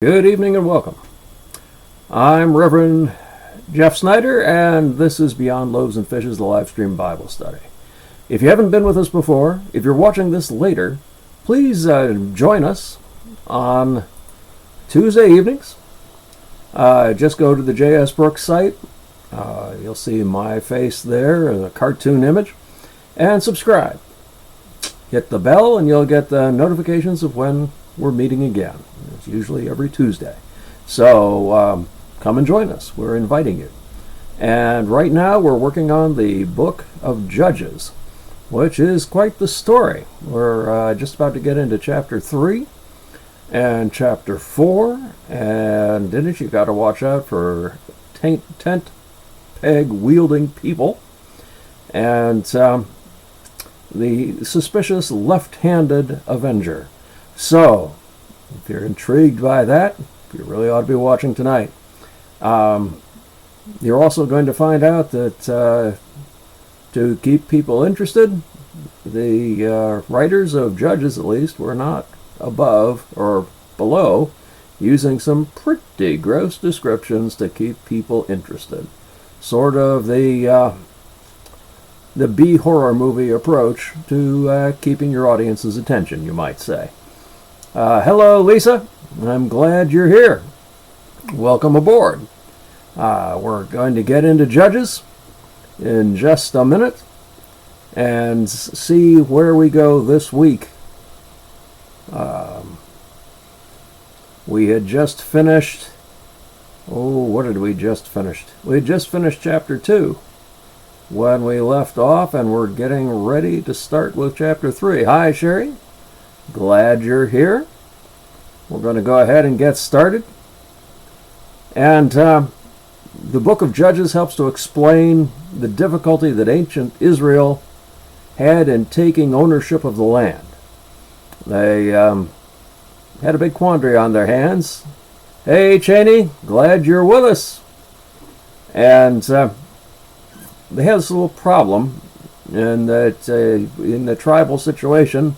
Good evening and welcome. I'm Reverend Jeff Snyder, and this is Beyond Loaves and Fishes, the live stream Bible study. If you haven't been with us before, if you're watching this later, please join us on Tuesday evenings. Just go to the J.S. Brooks site. You'll see my face there, a cartoon image, and subscribe. Hit the bell and you'll get the notifications of when we're meeting again. It's usually every Tuesday. So come and join us. We're inviting you. And right now we're working on the book of Judges, which is quite the story. We're just about to get into chapter 3 and chapter 4. And in it, you've got to watch out for tent peg wielding people and the suspicious left-handed avenger. So, if you're intrigued by that, you really ought to be watching tonight. You're also going to find out that to keep people interested, the writers of Judges, at least, were not above or below using some pretty gross descriptions to keep people interested. Sort of the B-horror movie approach to keeping your audience's attention, you might say. Hello, Lisa. I'm glad you're here. Welcome aboard. We're going to get into Judges in just a minute and see where we go this week. We had just finished... what had we just finished? We had just finished chapter 2 when we left off, and we're getting ready to start with chapter 3. Hi, Sherry. Glad you're here. We're going to go ahead and get started. And the book of Judges helps to explain the difficulty that ancient Israel had in taking ownership of the land. They had a big quandary on their hands. Hey, Cheney, glad you're with us. And they had this little problem in that in the tribal situation,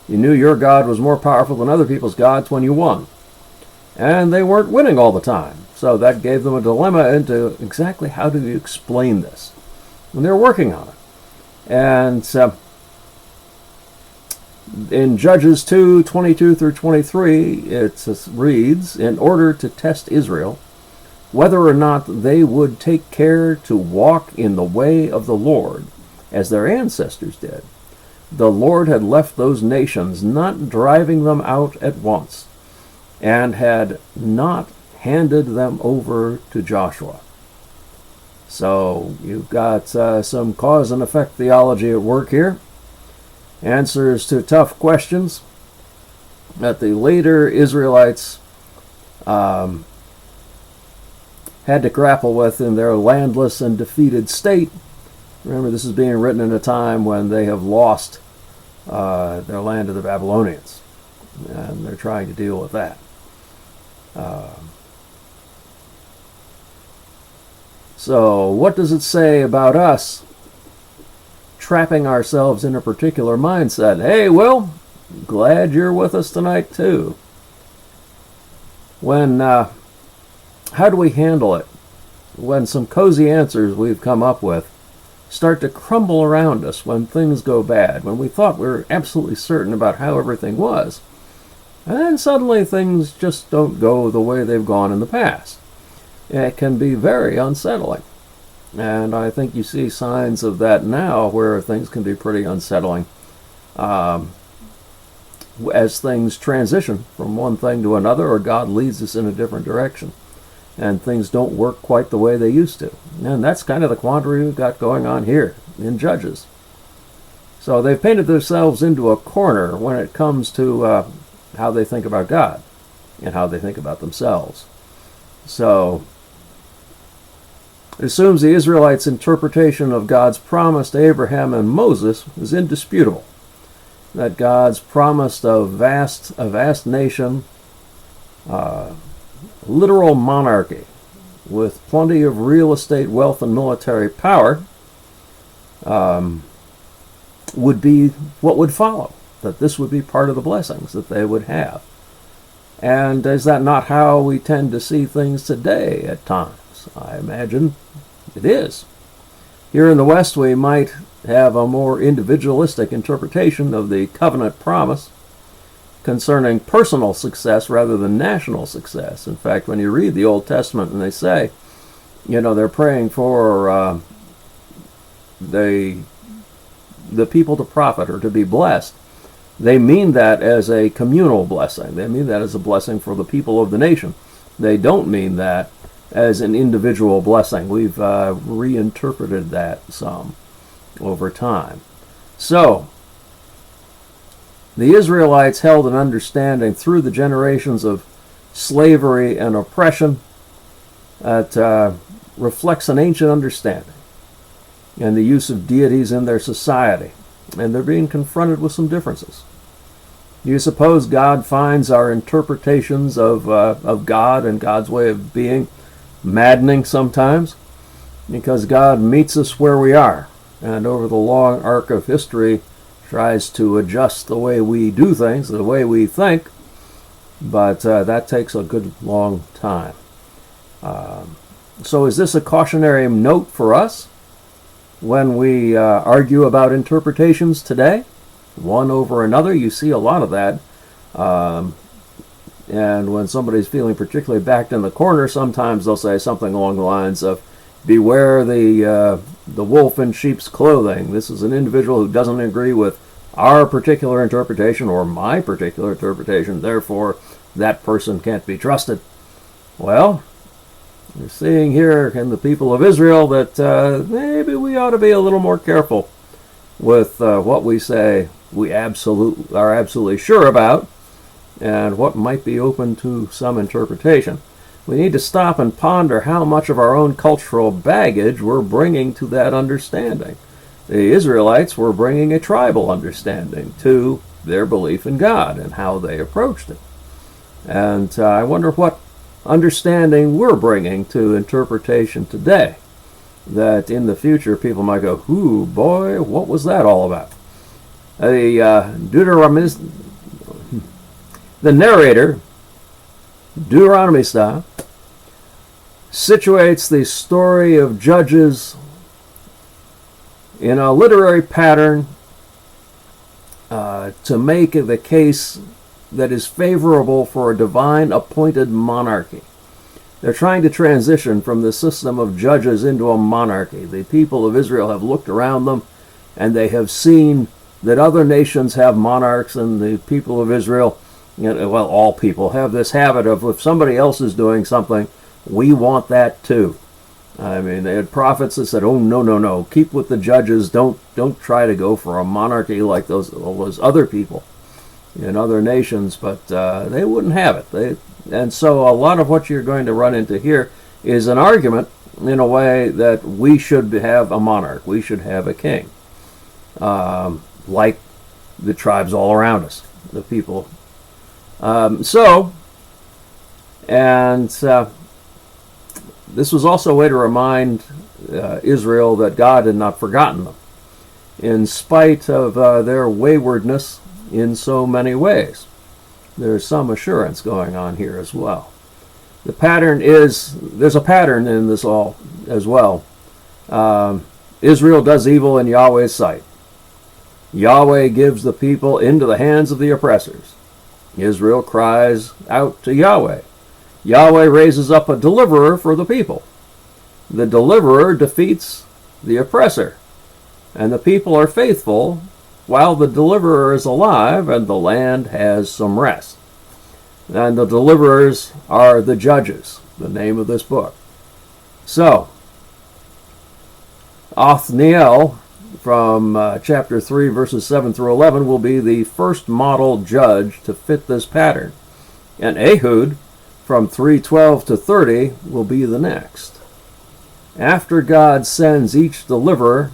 you knew your God was more powerful than other people's gods when you won. And they weren't winning all the time. So that gave them a dilemma into exactly how do you explain this. And they're working on it. And in Judges 2:22 through 23, it reads, in order to test Israel, whether or not they would take care to walk in the way of the Lord, as their ancestors did. The Lord had left those nations, not driving them out at once, and had not handed them over to Joshua. So you've got some cause and effect theology at work here. Answers to tough questions that the later Israelites had to grapple with in their landless and defeated state. Remember, this is being written in a time when they have lost their land to the Babylonians, and they're trying to deal with that. So, what does it say about us trapping ourselves in a particular mindset? Hey, Will, glad you're with us tonight, too. How do we handle it when some cozy answers we've come up with start to crumble around us when things go bad, when we thought we were absolutely certain about how everything was, and then suddenly things just don't go the way they've gone in the past? It can be very unsettling. And I think you see signs of that now where things can be pretty unsettling as things transition from one thing to another, or God leads us in a different direction and things don't work quite the way they used to. And that's kind of the quandary we've got going on here in Judges. So they've painted themselves into a corner when it comes to how they think about God and how they think about themselves. So it assumes the Israelites' interpretation of God's promise to Abraham and Moses is indisputable. That God's promised a vast nation, literal monarchy with plenty of real estate, wealth, and military power would be what would follow. That this would be part of the blessings that they would have. And is that not how we tend to see things today at times? I imagine it is. Here in the West, we might have a more individualistic interpretation of the covenant promise concerning personal success rather than national success. In fact, when you read the Old Testament and they say, they're praying for the people to profit or to be blessed, they mean that as a communal blessing. They mean that as a blessing for the people of the nation. They don't mean that as an individual blessing. We've reinterpreted that some over time. So, the Israelites held an understanding through the generations of slavery and oppression that reflects an ancient understanding and the use of deities in their society. And they're being confronted with some differences. Do you suppose God finds our interpretations of God and God's way of being maddening sometimes? Because God meets us where we are, and over the long arc of history tries to adjust the way we do things, the way we think, but that takes a good long time. So is this a cautionary note for us when we argue about interpretations today? One over another, you see a lot of that. And when somebody's feeling particularly backed in the corner, sometimes they'll say something along the lines of, beware the wolf in sheep's clothing. This is an individual who doesn't agree with our particular interpretation or my particular interpretation, therefore that person can't be trusted. Well, we're seeing here in the people of Israel that maybe we ought to be a little more careful with what we say we are absolutely sure about and what might be open to some interpretation. We need to stop and ponder how much of our own cultural baggage we're bringing to that understanding. The Israelites were bringing a tribal understanding to their belief in God and how they approached it. And I wonder what understanding we're bringing to interpretation today, that in the future people might go, "Ooh, boy, what was that all about?" The narrator, Deuteronomy style, situates the story of Judges in a literary pattern to make the case that is favorable for a divine appointed monarchy. They're trying to transition from the system of judges into a monarchy. The people of Israel have looked around them and they have seen that other nations have monarchs, and the people of Israel, all people, have this habit of if somebody else is doing something, we want that too. I mean, they had prophets that said, "Oh, no, keep with the judges. Don't try to go for a monarchy like those other people in other nations." But they wouldn't have it. And so a lot of what you're going to run into here is an argument in a way that we should have a monarch. We should have a king. Like the tribes all around us, the people. This was also a way to remind Israel that God had not forgotten them, in spite of their waywardness in so many ways. There's some assurance going on here as well. There's a pattern in this all as well. Israel does evil in Yahweh's sight. Yahweh gives the people into the hands of the oppressors. Israel cries out to Yahweh. Yahweh raises up a deliverer for the people. The deliverer defeats the oppressor, and the people are faithful while the deliverer is alive and the land has some rest. And the deliverers are the judges, the name of this book. So, Othniel from chapter 3, verses 7 through 11, will be the first model judge to fit this pattern. And Ehud, from 3:12 to 30, will be the next. After God sends each deliverer,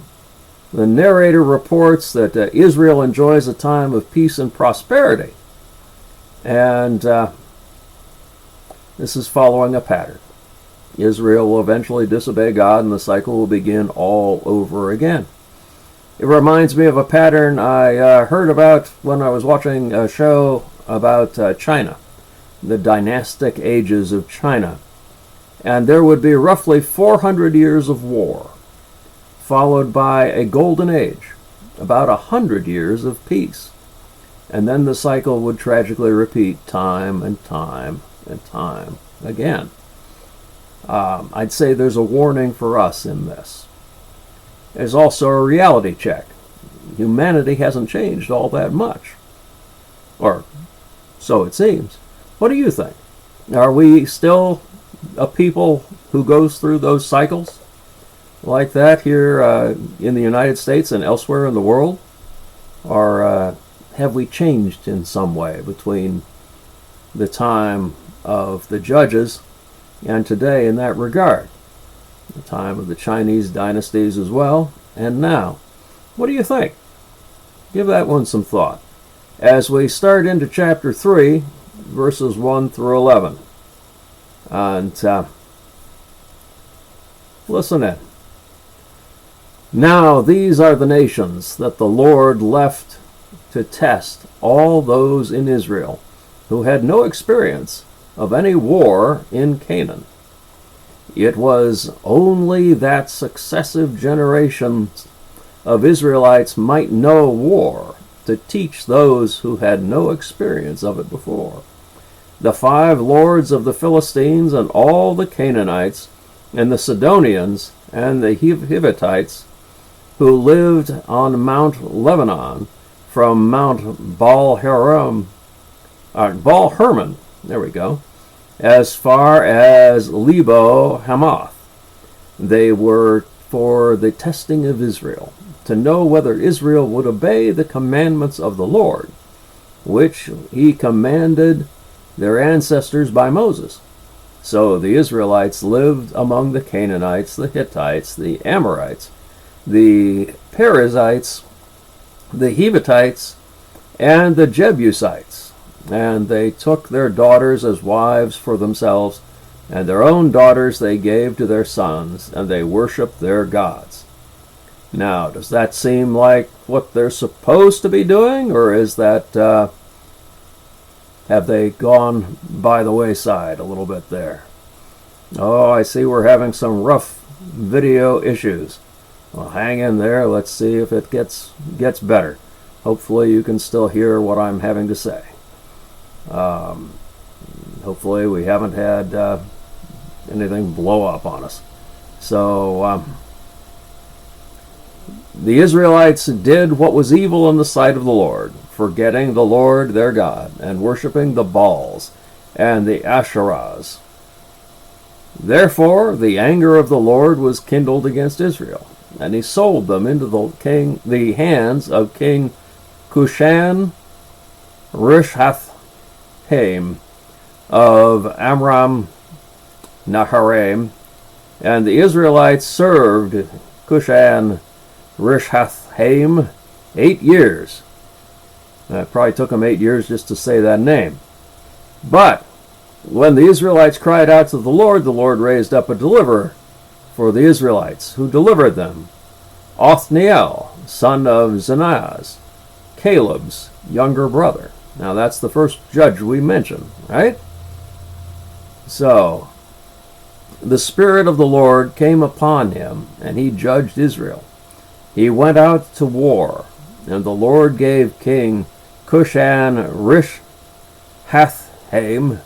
the narrator reports that Israel enjoys a time of peace and prosperity. And this is following a pattern. Israel will eventually disobey God, and the cycle will begin all over again. It reminds me of a pattern I heard about when I was watching a show about China. the dynastic ages of China. And there would be roughly 400 years of war, followed by a golden age, about 100 years of peace. And then the cycle would tragically repeat time and time and time again. I'd say there's a warning for us in this. There's also a reality check. Humanity hasn't changed all that much. Or so it seems. What do you think? Are we still a people who goes through those cycles like that here in the United States and elsewhere in the world? Or have we changed in some way between the time of the judges and today in that regard? The time of the Chinese dynasties as well, and now. What do you think? Give that one some thought as we start into chapter 3, verses 1 through 11. And listen in. Now these are the nations that the Lord left to test all those in Israel who had no experience of any war in Canaan. It was only that successive generations of Israelites might know war to teach those who had no experience of it before. The 5 lords of the Philistines and all the Canaanites and the Sidonians and the Hivitites who lived on Mount Lebanon from Mount Baal-Hermon, there we go, as far as Lebo Hamath. They were for the testing of Israel, to know whether Israel would obey the commandments of the Lord, which he commanded their ancestors by Moses. So the Israelites lived among the Canaanites, the Hittites, the Amorites, the Perizzites, the Hivitites, and the Jebusites. And they took their daughters as wives for themselves, and their own daughters they gave to their sons, and they worshipped their gods. Now, does that seem like what they're supposed to be doing, or is that, have they gone by the wayside a little bit there? Oh, I see we're having some rough video issues. Well, hang in there. Let's see if it gets better. Hopefully you can still hear what I'm having to say. Hopefully we haven't had anything blow up on us. So the Israelites did what was evil in the sight of the Lord, forgetting the Lord their God and worshiping the Baals and the Asherahs. Therefore the anger of the Lord was kindled against Israel, and he sold them into the hands of King Cushan Rishathaim of Amram Naharaim, and the Israelites served Cushan Rishathaim 8 years. It probably took them 8 years just to say that name. But when the Israelites cried out to the Lord raised up a deliverer for the Israelites, who delivered them, Othniel, son of Zenaz, Caleb's younger brother. Now that's the first judge we mention, right? So, the Spirit of the Lord came upon him, and he judged Israel. He went out to war, and the Lord gave King Cushan Rishathaim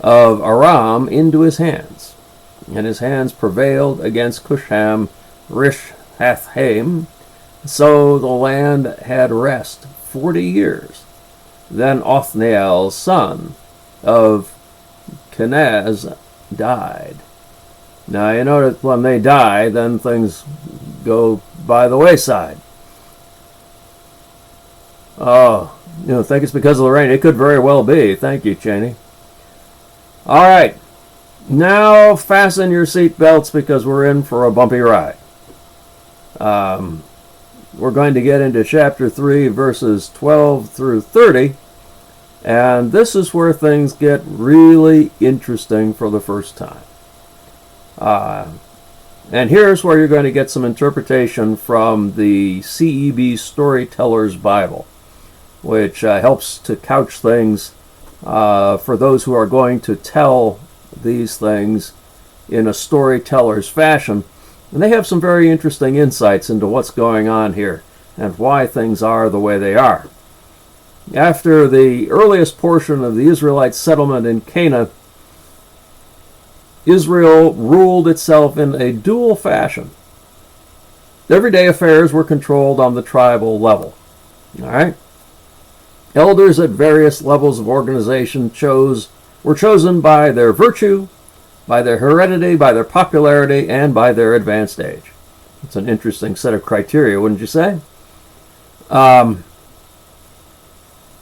of Aram into his hands, and his hands prevailed against Cushan Rishathaim. So the land had rest 40 years. Then Othniel's son of Kenaz died. Now you notice when they die, then things go by the wayside. Oh, think it's because of the rain. It could very well be. Thank you, Cheney. All right. Now fasten your seat belts because we're in for a bumpy ride. We're going to get into chapter 3, verses 12 through 30. And this is where things get really interesting for the first time. And here's where you're going to get some interpretation from the CEB Storyteller's Bible, which helps to couch things for those who are going to tell these things in a storyteller's fashion. And they have some very interesting insights into what's going on here and why things are the way they are. After the earliest portion of the Israelite settlement in Canaan, Israel ruled itself in a dual fashion. Everyday affairs were controlled on the tribal level. All right? Elders at various levels of organization were chosen by their virtue, by their heredity, by their popularity, and by their advanced age. It's an interesting set of criteria, wouldn't you say?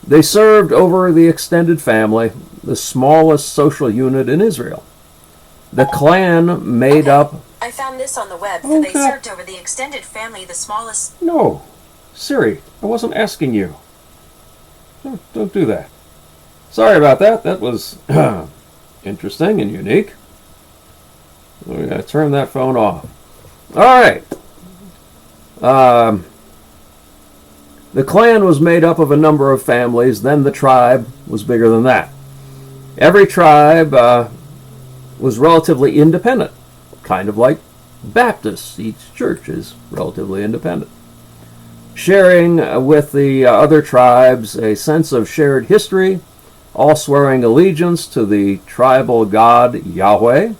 They served over the extended family, the smallest social unit in Israel. The clan made up... I found this on the web. Okay. They served over the extended family, the smallest... No. Siri, I wasn't asking you. Don't do that. Sorry about that. That was interesting and unique. We're going to turn that phone off. All right. The clan was made up of a number of families. Then the tribe was bigger than that. Every tribe was relatively independent, kind of like Baptists. Each church is relatively independent. Sharing with the other tribes a sense of shared history, all swearing allegiance to the tribal god Yahweh.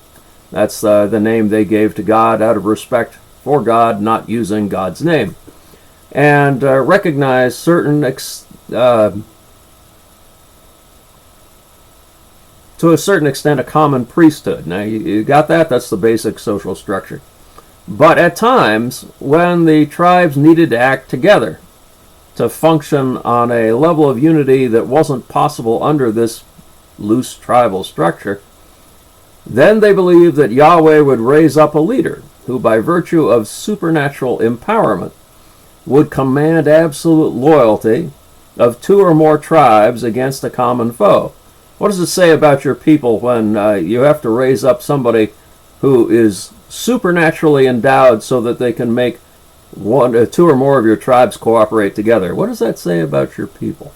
That's the name they gave to God out of respect for God, not using God's name. And recognize certain, to a certain extent, a common priesthood. Now, you got that? That's the basic social structure. But at times, when the tribes needed to act together to function on a level of unity that wasn't possible under this loose tribal structure, then they believed that Yahweh would raise up a leader who, by virtue of supernatural empowerment, would command absolute loyalty of two or more tribes against a common foe. What does it say about your people when you have to raise up somebody who is supernaturally endowed so that they can make two or more of your tribes cooperate together? What does that say about your people?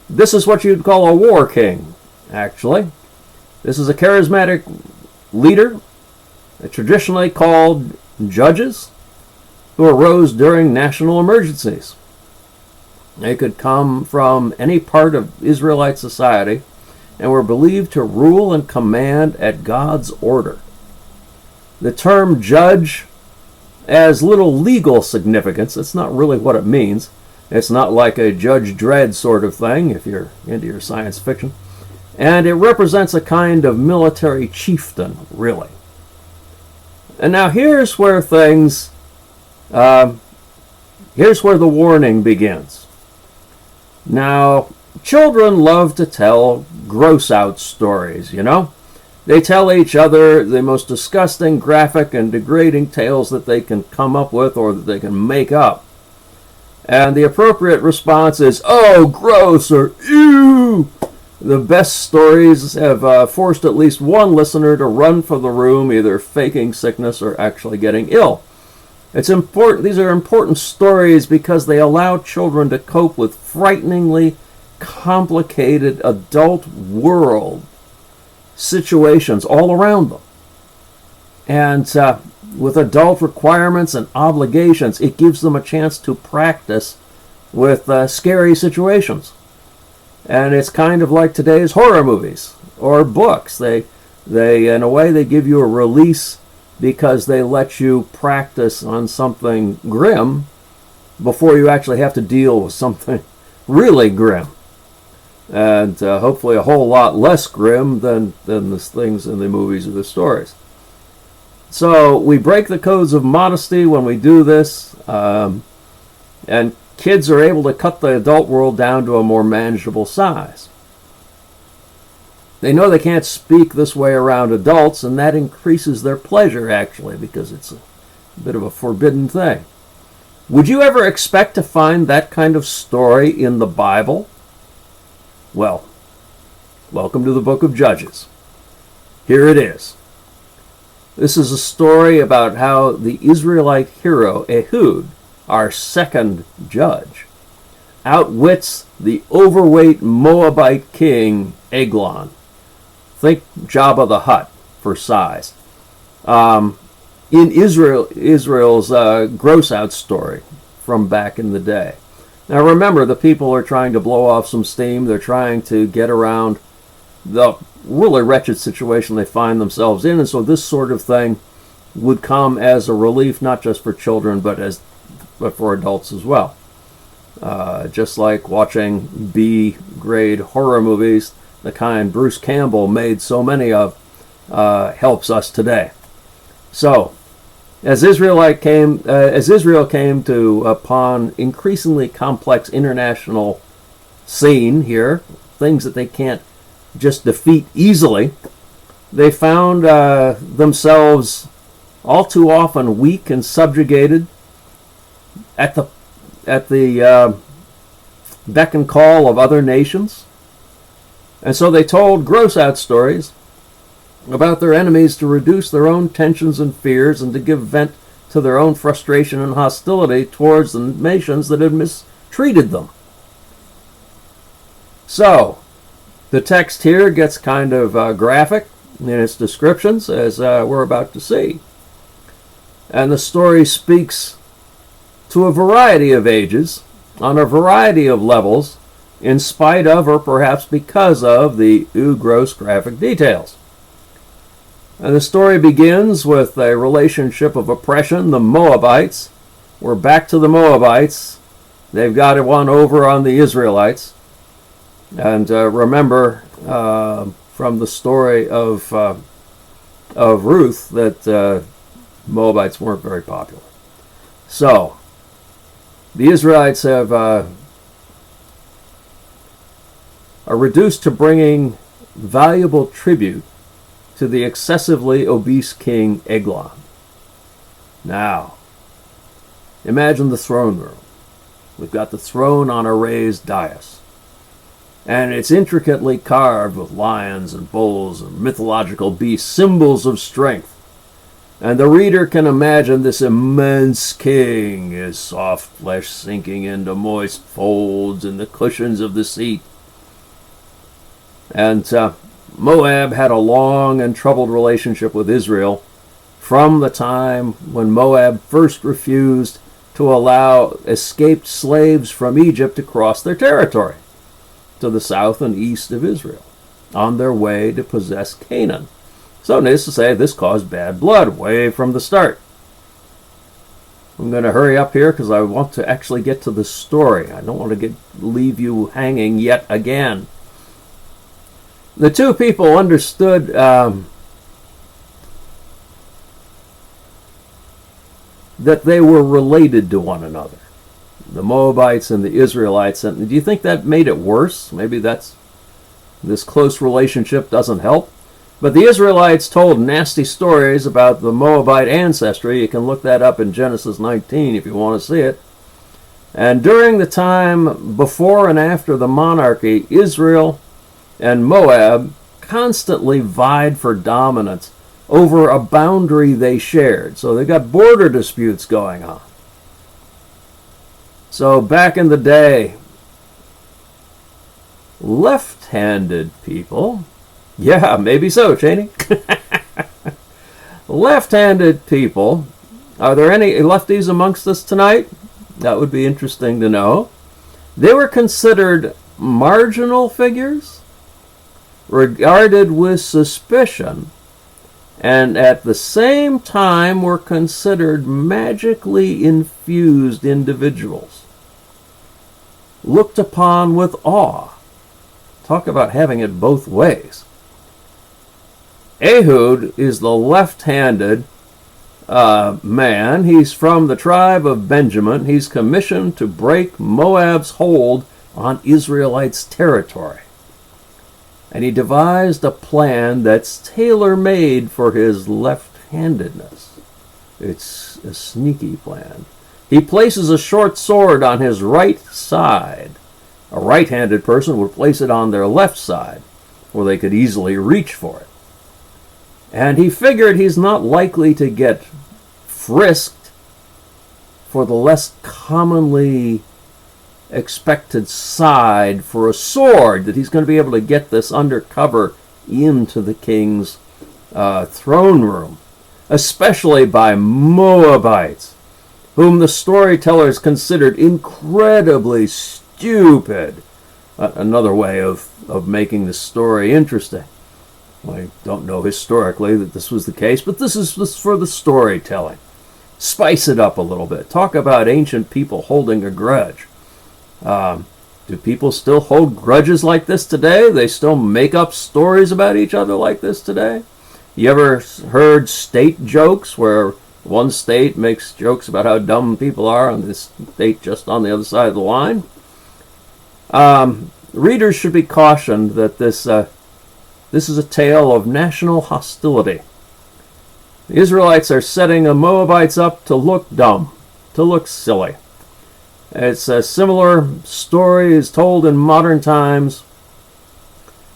This is what you'd call a war king, actually. This is a charismatic leader, traditionally called judges, who arose during national emergencies. They could come from any part of Israelite society and were believed to rule and command at God's order. The term judge has little legal significance. It's not really what it means. It's not like a Judge Dredd sort of thing, if you're into your science fiction. And it represents a kind of military chieftain, really. And now here's where things... here's where the warning begins. Now, children love to tell gross-out stories, you know? They tell each other the most disgusting, graphic, and degrading tales that they can come up with or that they can make up. And the appropriate response is, oh, gross, or ew! The best stories have forced at least one listener to run for the room, either faking sickness or actually getting ill. It's important. These are important stories because they allow children to cope with frighteningly complicated adult world situations all around them. And with adult requirements and obligations, it gives them a chance to practice with scary situations. And it's kind of like today's horror movies or books. They in a way, they give you a release because they let you practice on something grim before you actually have to deal with something really grim. And hopefully a whole lot less grim than the things in the movies or the stories. So we break the codes of modesty when we do this, and kids are able to cut the adult world down to a more manageable size. They know they can't speak this way around adults, and that increases their pleasure, actually, because it's a bit of a forbidden thing. Would you ever expect to find that kind of story in the Bible? Well, welcome to the book of Judges. Here it is. This is a story about how the Israelite hero, Ehud, our second judge, outwits the overweight Moabite king Eglon. Think Jabba the Hutt for size. In Israel's gross out story from back in the day. Now remember, the people are trying to blow off some steam. They're trying to get around the really wretched situation they find themselves in, and so this sort of thing would come as a relief, not just for children, but for adults as well. Just like watching B-grade horror movies, the kind Bruce Campbell made so many of, helps us today. So, as Israel came to upon increasingly complex international scene here, things that they can't just defeat easily, they found themselves all too often weak and subjugated at the beck and call of other nations. And so they told gross out stories about their enemies to reduce their own tensions and fears and to give vent to their own frustration and hostility towards the nations that had mistreated them. So, the text here gets kind of graphic in its descriptions, as we're about to see. And the story speaks to a variety of ages, on a variety of levels, in spite of or perhaps because of the gross graphic details. And the story begins with a relationship of oppression. The Moabites, we're back to the Moabites. They've got one over on the Israelites. And remember from the story of Ruth that Moabites weren't very popular. So, the Israelites are reduced to bringing valuable tribute to the excessively obese king Eglon. Now, imagine the throne room. We've got the throne on a raised dais, and it's intricately carved with lions and bulls and mythological beasts, symbols of strength. And the reader can imagine this immense king, his soft flesh sinking into moist folds in the cushions of the seat. And Moab had a long and troubled relationship with Israel from the time when Moab first refused to allow escaped slaves from Egypt to cross their territory to the south and east of Israel on their way to possess Canaan. So needless to say, this caused bad blood way from the start. I'm going to hurry up here because I want to actually get to the story. I don't want to leave you hanging yet again. The two people understood that they were related to one another, the Moabites and the Israelites. And do you think that made it worse? Maybe this close relationship doesn't help. But the Israelites told nasty stories about the Moabite ancestry. You can look that up in Genesis 19 if you want to see it. And during the time before and after the monarchy, Israel and Moab constantly vied for dominance over a boundary they shared. So they got border disputes going on. So back in the day, left-handed people, yeah, maybe so, Cheney. Left-handed people, are there any lefties amongst us tonight? That would be interesting to know. They were considered marginal figures, regarded with suspicion, and at the same time were considered magically infused individuals, looked upon with awe. Talk about having it both ways. Ehud is the left-handed man. He's from the tribe of Benjamin. He's commissioned to break Moab's hold on Israelites' territory. And he devised a plan that's tailor-made for his left-handedness. It's a sneaky plan. He places a short sword on his right side. A right-handed person would place it on their left side, where they could easily reach for it. And he figured he's not likely to get frisked for the less commonly expected side for a sword, that he's going to be able to get this undercover into the king's throne room, especially by Moabites, whom the storytellers considered incredibly stupid. Another way of making the story interesting. I don't know historically that this was the case, but this is for the storytelling. Spice it up a little bit. Talk about ancient people holding a grudge. Do people still hold grudges like this today? They still make up stories about each other like this today? You ever heard state jokes where one state makes jokes about how dumb people are and this state just on the other side of the line? Readers should be cautioned that this is a tale of national hostility. The Israelites are setting the Moabites up to look dumb, to look silly. It's a similar story is told in modern times.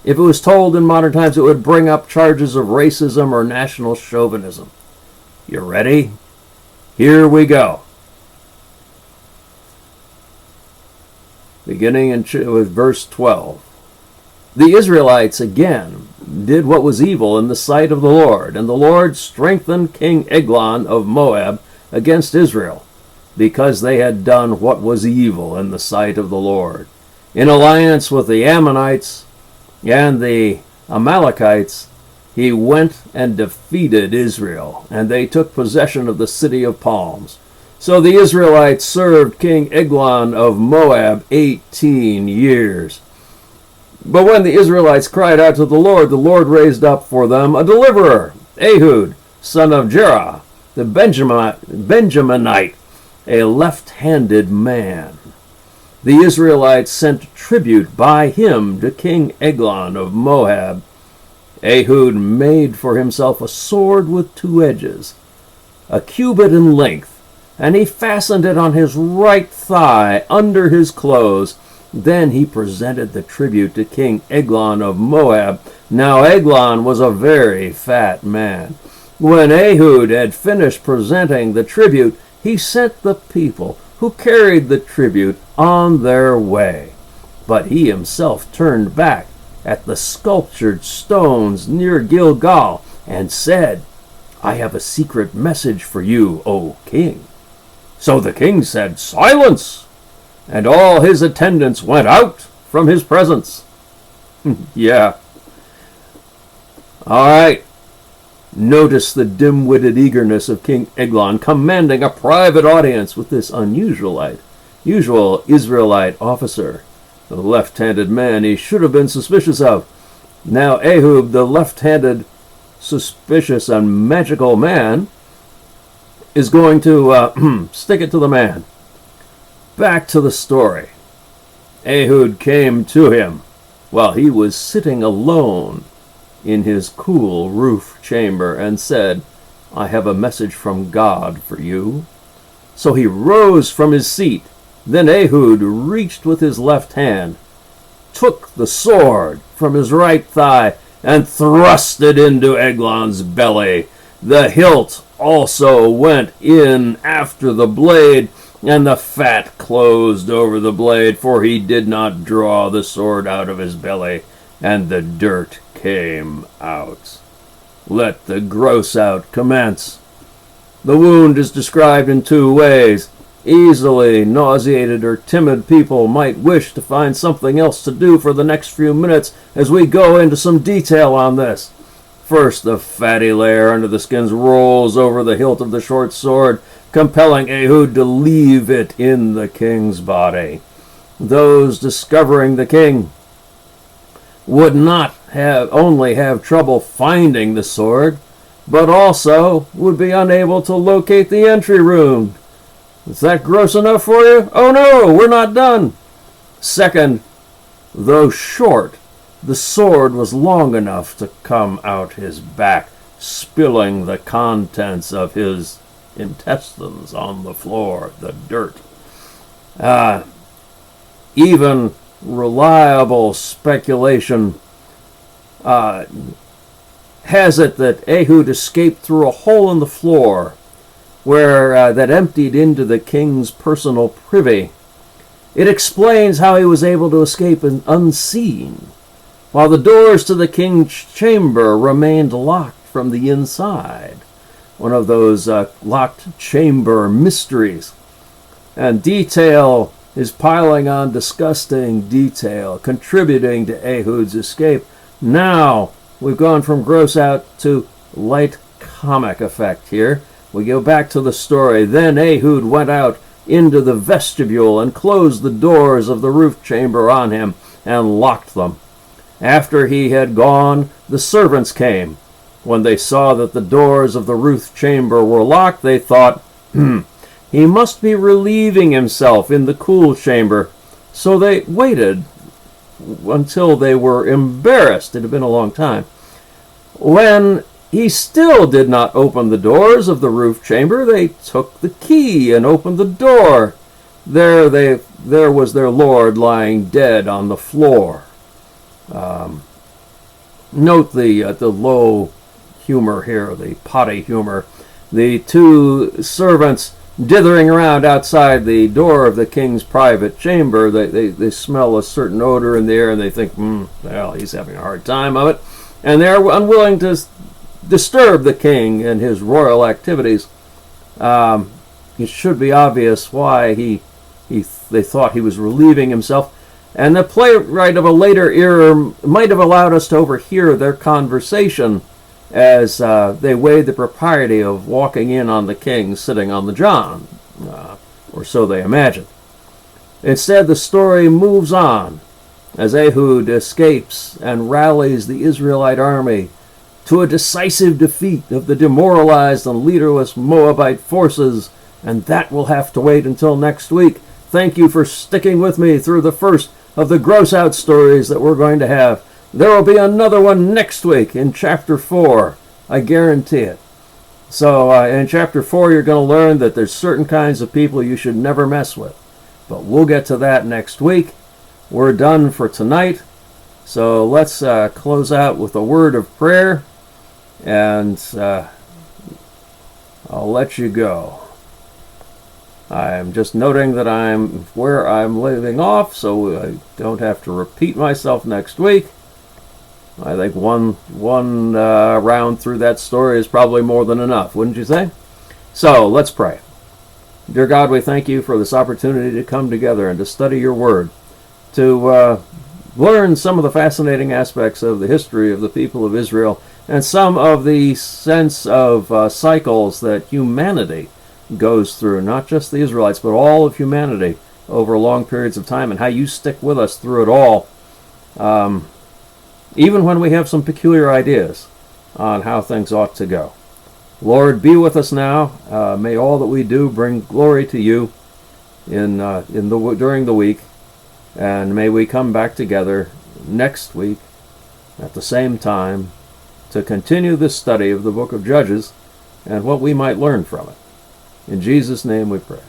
If it was told in modern times, it would bring up charges of racism or national chauvinism. You ready? Here we go. Beginning with verse 12. The Israelites again did what was evil in the sight of the Lord, and the Lord strengthened King Eglon of Moab against Israel, because they had done what was evil in the sight of the Lord. In alliance with the Ammonites and the Amalekites, he went and defeated Israel, and they took possession of the city of palms. So the Israelites served King Eglon of Moab 18 years. But when the Israelites cried out to the Lord raised up for them a deliverer, Ehud, son of Jerah, the Benjaminite, a left-handed man. The Israelites sent tribute by him to King Eglon of Moab. Ehud made for himself a sword with two edges, a cubit in length, and he fastened it on his right thigh under his clothes. Then he presented the tribute to King Eglon of Moab. Now Eglon was a very fat man. When Ehud had finished presenting the tribute, he sent the people who carried the tribute on their way. But he himself turned back at the sculptured stones near Gilgal and said, I have a secret message for you, O king. So the king said, Silence! And all his attendants went out from his presence. Yeah. All right. Notice the dim-witted eagerness of King Eglon, commanding a private audience with this usual Israelite officer, the left-handed man he should have been suspicious of. Now Ehud, the left-handed, suspicious, and magical man, is going to stick it to the man. Back to the story. Ehud came to him while he was sitting alone in his cool roof chamber and said, I have a message from God for you. So he rose from his seat. Then Ehud reached with his left hand, took the sword from his right thigh, and thrust it into Eglon's belly. The hilt also went in after the blade, and the fat closed over the blade, for he did not draw the sword out of his belly, and the dirt came out. Let the gross out commence. The wound is described in two ways. Easily nauseated or timid people might wish to find something else to do for the next few minutes as we go into some detail on this. First, the fatty layer under the skins rolls over the hilt of the short sword, compelling Ehud to leave it in the king's body. Those discovering the king would not only have trouble finding the sword, but also would be unable to locate the entry room. Is that gross enough for you? Oh no, we're not done. Second, though short, the sword was long enough to come out his back, spilling the contents of his intestines on the floor, the dirt. Even reliable speculation has it that Ehud escaped through a hole in the floor where that emptied into the king's personal privy. It explains how he was able to escape unseen, while the doors to the king's chamber remained locked from the inside. One of those locked chamber mysteries. And detail is piling on disgusting detail, contributing to Ehud's escape. Now, we've gone from gross out to light comic effect here. We go back to the story. Then Ehud went out into the vestibule and closed the doors of the roof chamber on him and locked them. After he had gone, the servants came. When they saw that the doors of the roof chamber were locked, they thought, he must be relieving himself in the cool chamber. So they waited until they were embarrassed. It had been a long time. When he still did not open the doors of the roof chamber, they took the key and opened the door. There was their lord lying dead on the floor. Note the low humor here, the potty humor. The two servants dithering around outside the door of the king's private chamber. They smell a certain odor in the air, and they think, well, he's having a hard time of it. And they're unwilling to disturb the king and his royal activities. It should be obvious why they thought he was relieving himself. And the playwright of a later era might have allowed us to overhear their conversation as they weighed the propriety of walking in on the king sitting on the john, or so they imagined. Instead, the story moves on as Ehud escapes and rallies the Israelite army to a decisive defeat of the demoralized and leaderless Moabite forces, and that will have to wait until next week. Thank you for sticking with me through the first of the gross out stories that we're going to have. There will be another one next week in chapter 4. I guarantee it. So in chapter 4, you're going to learn that there's certain kinds of people you should never mess with. But we'll get to that next week. We're done for tonight. So let's close out with a word of prayer. And I'll let you go. I'm just noting that I'm where I'm leaving off, so I don't have to repeat myself next week. I think one round through that story is probably more than enough, wouldn't you say? So, let's pray. Dear God, we thank you for this opportunity to come together and to study your word, to learn some of the fascinating aspects of the history of the people of Israel, and some of the sense of cycles that humanity goes through, not just the Israelites, but all of humanity over long periods of time, and how you stick with us through it all. Even when we have some peculiar ideas on how things ought to go. Lord, be with us now. May all that we do bring glory to you during the week, and may we come back together next week at the same time to continue this study of the book of Judges and what we might learn from it. In Jesus' name we pray.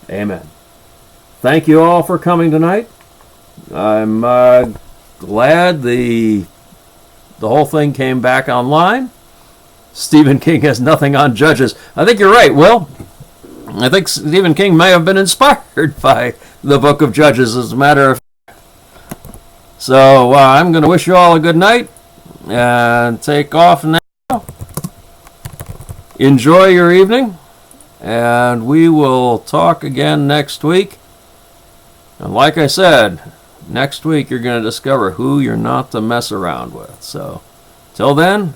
Amen. Thank you all for coming tonight. I'm glad the whole thing came back online. Stephen King has nothing on Judges. I think you're right, Will. I think Stephen King may have been inspired by the book of Judges, as a matter of fact. So I'm going to wish you all a good night and take off now. Enjoy your evening, and we will talk again next week. And like I said, next week you're going to discover who you're not to mess around with. So, till then,